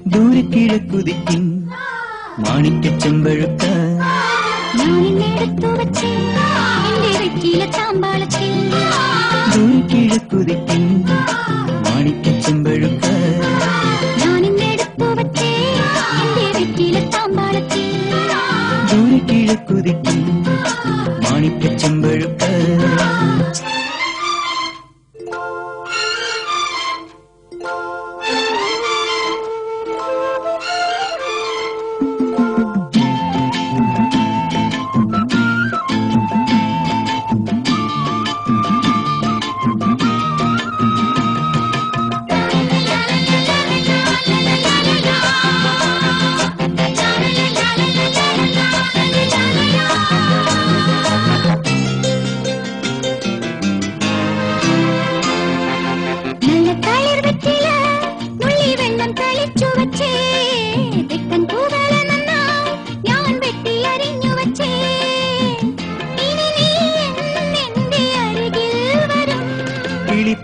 ദൂരക്കിഴക്കുതിക്കും മാണിക്കച്ചെമ്പഴുക്ക ദൂരക്കിഴക്കുതിക്കും മാണിക്കച്ചെമ്പഴുക്ക ദൂരക്കിഴക്കുതിക്കും മാണിക്കച്ചെമ്പഴുക്ക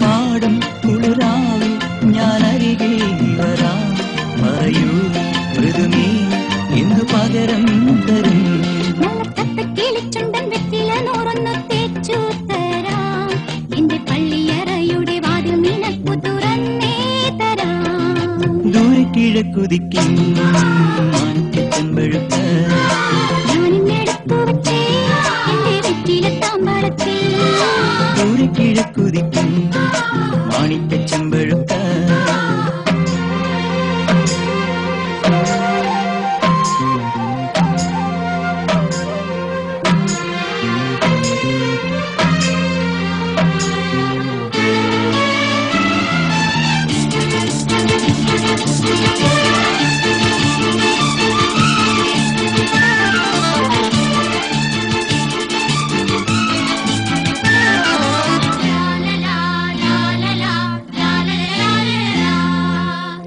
പാടും കുളിരാവിൽ ഞാൻ അരികിൽ വരാം പറയൂ മൃദുമീ എന്തു പകരം തരും ദൂരെ കിഴക്കുതിക്കും മാണിക്കച്ചെമ്പഴുക്ക ദൂരെ കിഴക്കുതിക്കും മാണിക്കച്ചെമ്പഴുക്ക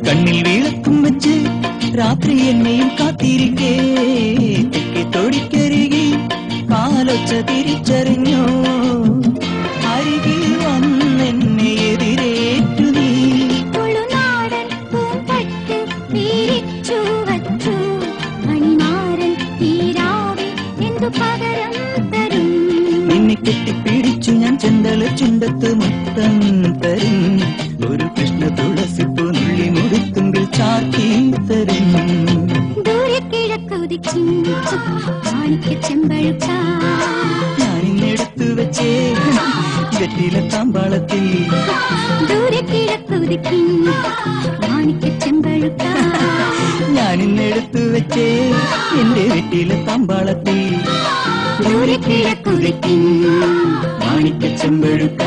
കണ്ണിൽ വിളക്കും വെച്ച് രാത്രി എന്നെയും കാത്തിരിക്കേ തെക്കേ തൊടിക്കരികി കാലൊച്ച തിരിച്ചറിഞ്ഞോ അരികിൽ വന്നെന്നെ എതിരേറ്റു നീ നിന്നെ കെട്ടിപ്പിടിച്ചു ഞാൻ ചെന്തല ചുണ്ടത്ത് മുത്തം തരും ഒരു കൃഷ്ണ തുളസിപ്പൂ നുള്ളി മുടുത്തുമ്പിൽ ചാത്തി തരും ഞാനിന്നെടുത്തു വെച്ചേ വെറ്റില താമ്പാളത്തിൽ ഞാനിന്നെടുത്തു വെച്ചേ എന്റെ വെറ്റില താമ്പാളത്തിൽ ദൂരെ കിഴക്കുതിക്കും മാണിക്കച്ചെമ്പഴുക്ക